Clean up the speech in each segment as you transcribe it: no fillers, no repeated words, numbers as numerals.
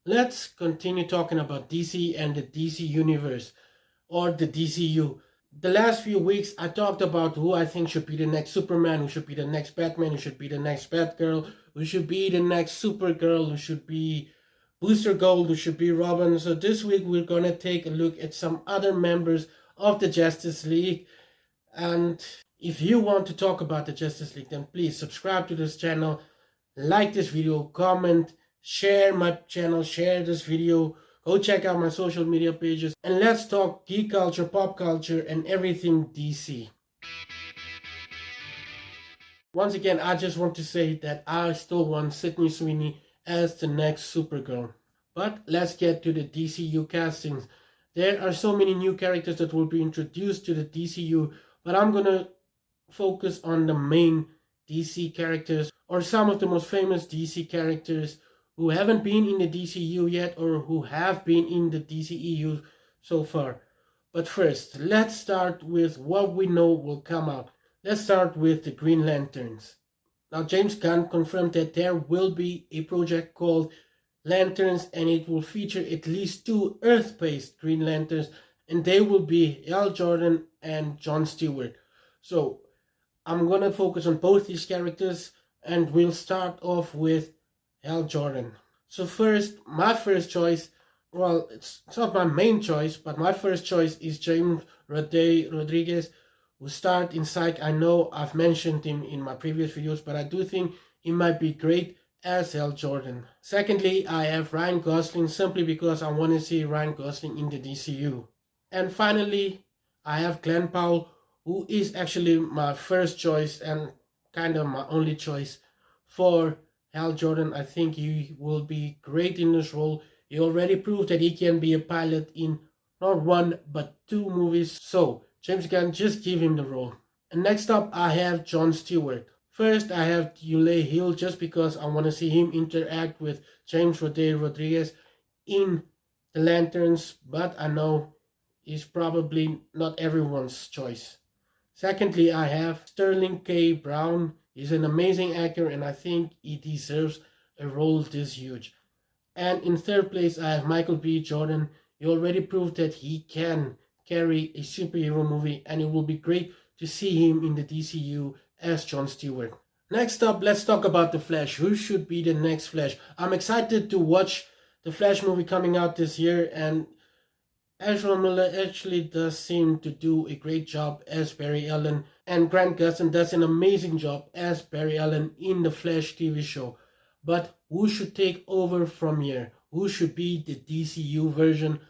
let's continue talking about DC and the DC Universe, or the DCU. The last few weeks, I talked about who I think should be the next Superman, who should be the next Batman, who should be the next Batgirl, who should be the next Supergirl, who should be Booster Gold, who should be Robin. So this week, we're gonna take a look at some other members of the Justice League. And if you want to talk about the Justice League, then please subscribe to this channel, like this video, comment, share my channel, share this video, go check out my social media pages, and let's talk geek culture, pop culture, and everything DC. Once again, I just want to say that I still want Sydney Sweeney as the next Supergirl. But let's get to the DCU castings. There are so many new characters that will be introduced to the DCU, but I'm gonna focus on the main DC characters, or some of the most famous DC characters who haven't been in the DCU yet, or who have been in the DCEU so far. But first, let's start with what we know will come out. Let's start with the Green Lanterns. Now, James Gunn confirmed that there will be a project called Lanterns, and it will feature at least 2 Earth-based Green Lanterns, and they will be Hal Jordan and John Stewart. So I'm gonna focus on both these characters, and we'll start off with Hal Jordan. So first, my first choice, well, it's not my main choice, but my first choice is James Rodriguez, who starred in Psych. I know I've mentioned him in my previous videos, but I do think he might be great as Hal Jordan. Secondly, I have Ryan Gosling, simply because I want to see Ryan Gosling in the DCU. And finally, I have Glen Powell, who is actually my first choice and kind of my only choice for Hal Jordan. I think he will be great in this role. He already proved that he can be a pilot in not 1 but 2 movies. So James Gunn, just give him the role. And next up, I have John Stewart. First, I have Ulay Hill, just because I want to see him interact with James Rodriguez in the Lanterns, but I know he's probably not everyone's choice. Secondly, I have Sterling K. Brown. He's an amazing actor, and I think he deserves a role this huge. And in third place, I have Michael B. Jordan. He already proved that he can carry a superhero movie, and it will be great to see him in the DCU as John Stewart. Next up, let's talk about The Flash. Who should be the next Flash? I'm excited to watch the Flash movie coming out this year, and Ezra Miller actually does seem to do a great job as Barry Allen, and Grant Gustin does an amazing job as Barry Allen in the Flash TV show. But who should take over from here? Who should be the DCU version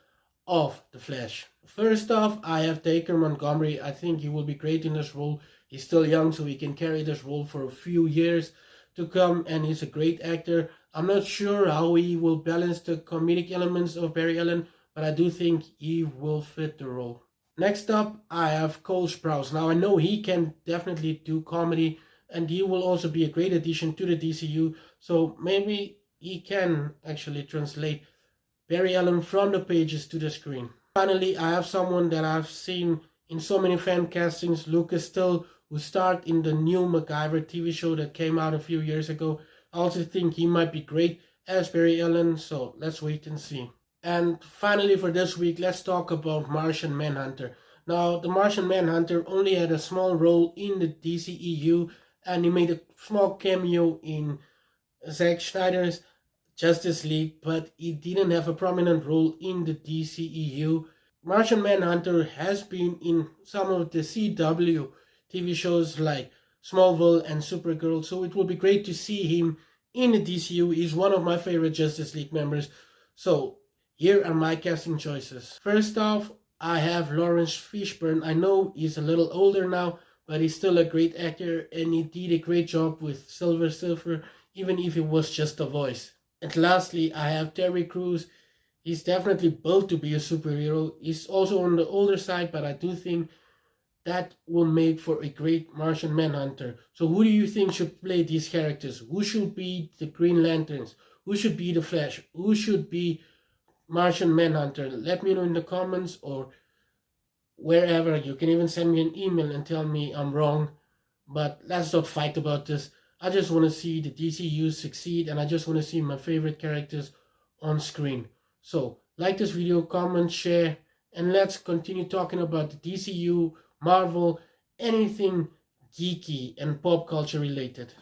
of the Flash? First off, I have Taker Montgomery. I think he will be great in this role. He's still young, so he can carry this role for a few years to come, and he's a great actor. I'm not sure how he will balance the comedic elements of Barry Allen, but I do think he will fit the role. Next up, I have Cole Sprouse. Now, I know he can definitely do comedy, and he will also be a great addition to the DCU, so maybe he can actually translate Barry Allen from the pages to the screen. Finally, I have someone that I've seen in so many fan castings, Lucas Still, who starred in the new MacGyver TV show that came out a few years ago. I also think he might be great as Barry Allen, so let's wait and see. And finally, for this week, let's talk about Martian Manhunter. Now, the Martian Manhunter only had a small role in the DCEU, and he made a small cameo in Zack Snyder's Justice League, but he didn't have a prominent role in the DCEU. Martian Manhunter has been in some of the CW TV shows like Smallville and Supergirl, so it will be great to see him in the DCU. He's one of my favorite Justice League members. So here are my casting choices. First off, I have Lawrence Fishburne. I know he's a little older now, but he's still a great actor, and he did a great job with Silver Surfer, even if it was just a voice. And lastly, I have Terry Crews. He's definitely built to be a superhero. He's also on the older side, but I do think that will make for a great Martian Manhunter. So who do you think should play these characters? Who should be the Green Lanterns? Who should be the Flash? Who should be Martian Manhunter? Let me know in the comments or wherever. You can even send me an email and tell me I'm wrong. But let's not fight about this. I just want to see the DCU succeed, and I just want to see my favorite characters on screen. So like this video, comment, share, and let's continue talking about the DCU, Marvel, anything geeky and pop culture related.